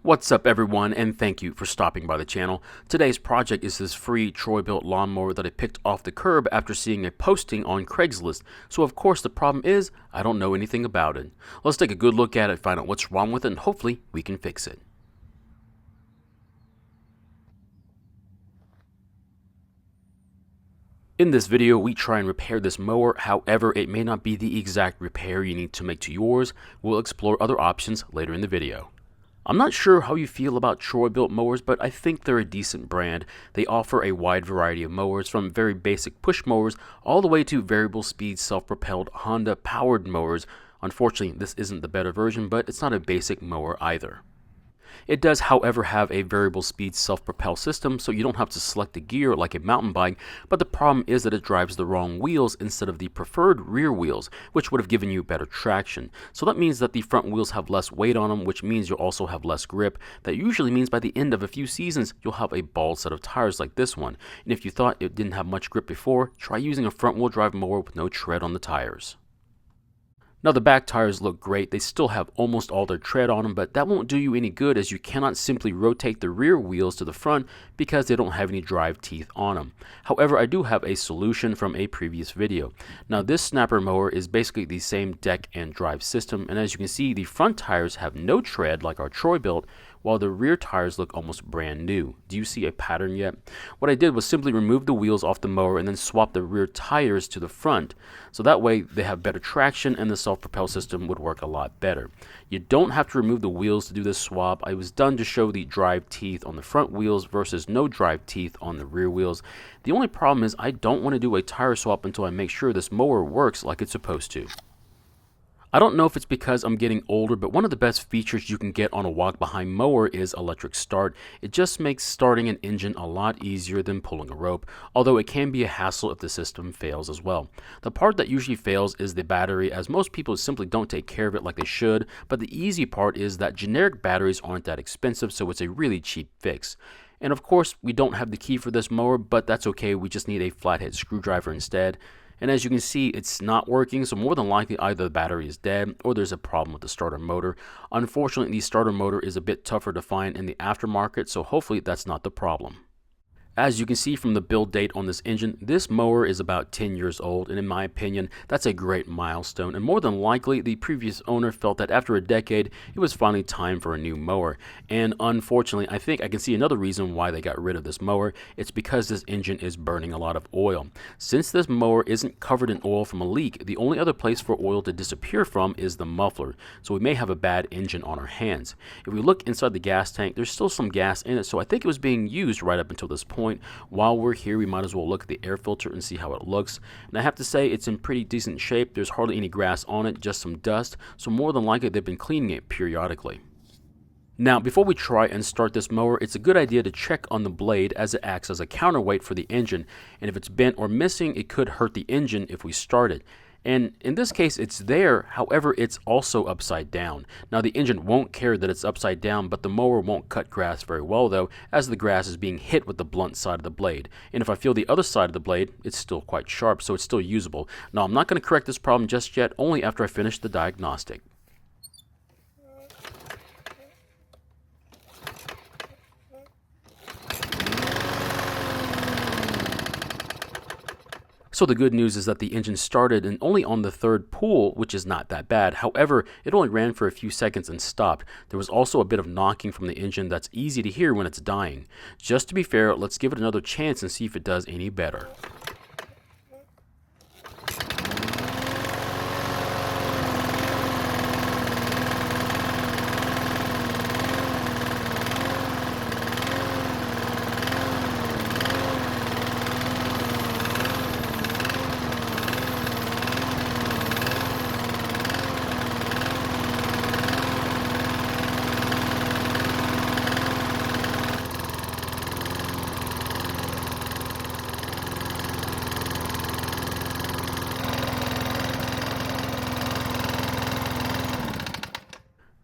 What's up everyone, and thank you for stopping by the channel. Today's project is this free Troy-built lawnmower that I picked off the curb after seeing a posting on Craigslist. So of course the problem is, I don't know anything about it. Let's take a good look at it, find out what's wrong with it, and hopefully we can fix it. In this video, we try and repair this mower. However, it may not be the exact repair you need to make to yours. We'll explore other options later in the video. I'm not sure how you feel about Troy-built mowers, but I think they're a decent brand. They offer a wide variety of mowers, from very basic push mowers all the way to variable speed self-propelled Honda powered mowers. Unfortunately, this isn't the better version, but it's not a basic mower either. It does, however, have a variable speed self-propel system, so you don't have to select a gear like a mountain bike, but the problem is that it drives the wrong wheels instead of the preferred rear wheels, which would have given you better traction. So that means that the front wheels have less weight on them, which means you'll also have less grip. That usually means by the end of a few seasons, you'll have a bald set of tires like this one. And if you thought it didn't have much grip before, try using a front-wheel drive mower with no tread on the tires. Now the back tires look great. They still have almost all their tread on them, but that won't do you any good as you cannot simply rotate the rear wheels to the front because they don't have any drive teeth on them. However, I do have a solution from a previous video. Now this snapper mower is basically the same deck and drive system, and as you can see, the front tires have no tread like our Troy built, while the rear tires look almost brand new. Do you see a pattern yet? What I did was simply remove the wheels off the mower and then swap the rear tires to the front. So that way they have better traction and the self-propel system would work a lot better. You don't have to remove the wheels to do this swap. I was done to show the drive teeth on the front wheels versus no drive teeth on the rear wheels. The only problem is I don't want to do a tire swap until I make sure this mower works like it's supposed to. I don't know if it's because I'm getting older, but one of the best features you can get on a walk-behind mower is electric start. It just makes starting an engine a lot easier than pulling a rope, although it can be a hassle if the system fails as well. The part that usually fails is the battery, as most people simply don't take care of it like they should, but the easy part is that generic batteries aren't that expensive, so it's a really cheap fix. And of course, we don't have the key for this mower, but that's okay, we just need a flathead screwdriver instead. And as you can see, it's not working, so more than likely either the battery is dead or there's a problem with the starter motor. Unfortunately, the starter motor is a bit tougher to find in the aftermarket, so hopefully that's not the problem. As you can see from the build date on this engine, this mower is about 10 years old, and in my opinion, that's a great milestone, and more than likely, the previous owner felt that after a decade, it was finally time for a new mower. And unfortunately, I think I can see another reason why they got rid of this mower. It's because this engine is burning a lot of oil. Since this mower isn't covered in oil from a leak, the only other place for oil to disappear from is the muffler, so we may have a bad engine on our hands. If we look inside the gas tank, there's still some gas in it, so I think it was being used right up until this point. While we're here, we might as well look at the air filter and see how it looks. And I have to say, it's in pretty decent shape. There's hardly any grass on it, just some dust, so more than likely they've been cleaning it periodically. Now, before we try and start this mower, it's a good idea to check on the blade as it acts as a counterweight for the engine, and if it's bent or missing, it could hurt the engine if we start it. And in this case, it's there, however, it's also upside down. Now, the engine won't care that it's upside down, but the mower won't cut grass very well, though, as the grass is being hit with the blunt side of the blade. And if I feel the other side of the blade, it's still quite sharp, so it's still usable. Now, I'm not going to correct this problem just yet, only after I finish the diagnostic. So the good news is that the engine started and only on the third pull, which is not that bad. However, it only ran for a few seconds and stopped. There was also a bit of knocking from the engine that's easy to hear when it's dying. Just to be fair, let's give it another chance and see if it does any better.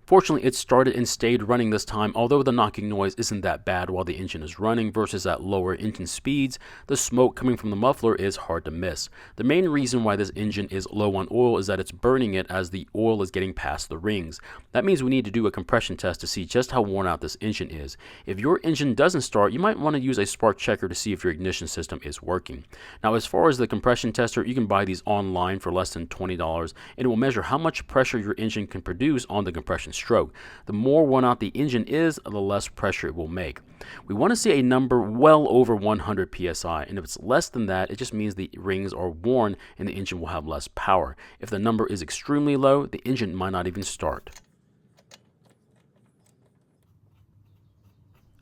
Fortunately, it started and stayed running this time, although the knocking noise isn't that bad while the engine is running versus at lower engine speeds. The smoke coming from the muffler is hard to miss. The main reason why this engine is low on oil is that it's burning it as the oil is getting past the rings. That means we need to do a compression test to see just how worn out this engine is. If your engine doesn't start, you might want to use a spark checker to see if your ignition system is working. Now, as far as the compression tester, you can buy these online for less than $20, and it will measure how much pressure your engine can produce on the compression stroke. The more worn out the engine is, the less pressure it will make. We want to see a number well over 100 psi, and if it's less than that, it just means the rings are worn and the engine will have less power. If the number is extremely low, the engine might not even start.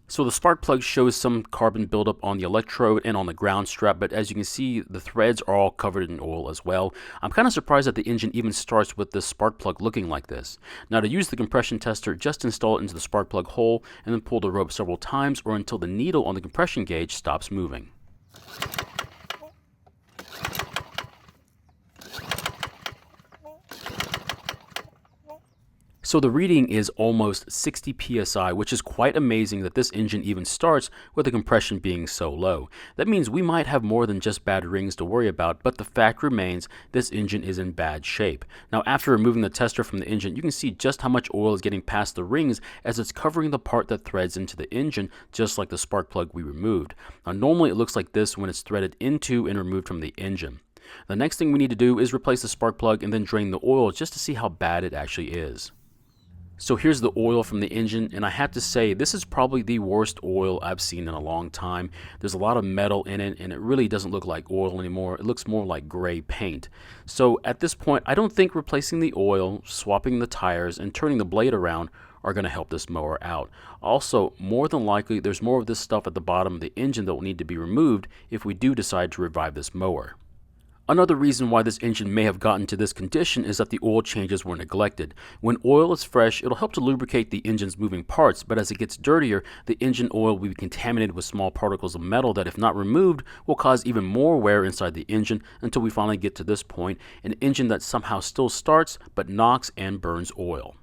So the spark plug shows some carbon buildup on the electrode and on the ground strap, but as you can see, the threads are all covered in oil as well. I'm kind of surprised that the engine even starts with this spark plug looking like this. Now, to use the compression tester, just install it into the spark plug hole and then pull the rope several times or until the needle on the compression gauge stops moving. So the reading is almost 60 psi, which is quite amazing that this engine even starts with the compression being so low. That means we might have more than just bad rings to worry about, but the fact remains this engine is in bad shape. Now, after removing the tester from the engine, you can see just how much oil is getting past the rings as it's covering the part that threads into the engine, just like the spark plug we removed. Now, normally it looks like this when it's threaded into and removed from the engine. The next thing we need to do is replace the spark plug and then drain the oil just to see how bad it actually is. So here's the oil from the engine, and I have to say this is probably the worst oil I've seen in a long time. There's a lot of metal in it, and it really doesn't look like oil anymore. It looks more like gray paint. So at this point, I don't think replacing the oil, swapping the tires, and turning the blade around are going to help this mower out. Also, more than likely, there's more of this stuff at the bottom of the engine that will need to be removed if we do decide to revive this mower. Another reason why this engine may have gotten to this condition is that the oil changes were neglected. When oil is fresh, it'll help to lubricate the engine's moving parts, but as it gets dirtier, the engine oil will be contaminated with small particles of metal that, if not removed, will cause even more wear inside the engine until we finally get to this point, an engine that somehow still starts but knocks and burns oil.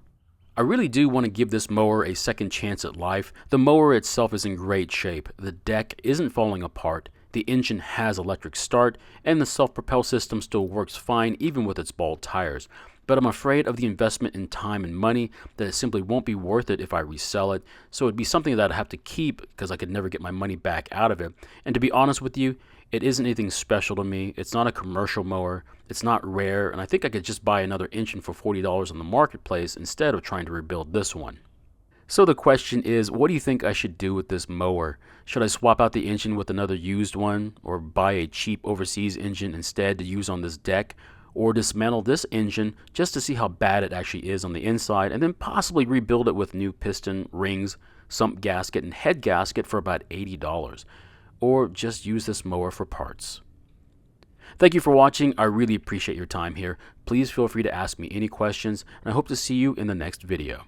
I really do want to give this mower a second chance at life. The mower itself is in great shape. The deck isn't falling apart. The engine has electric start, and the self-propel system still works fine even with its bald tires. But I'm afraid of the investment in time and money, that it simply won't be worth it if I resell it. So it'd be something that I'd have to keep because I could never get my money back out of it. And to be honest with you, it isn't anything special to me. It's not a commercial mower. It's not rare, and I think I could just buy another engine for $40 on the marketplace instead of trying to rebuild this one. So the question is, what do you think I should do with this mower? Should I swap out the engine with another used one, or buy a cheap overseas engine instead to use on this deck, or dismantle this engine just to see how bad it actually is on the inside, and then possibly rebuild it with new piston, rings, sump gasket, and head gasket for about $80, or just use this mower for parts? Thank you for watching. I really appreciate your time here. Please feel free to ask me any questions, and I hope to see you in the next video.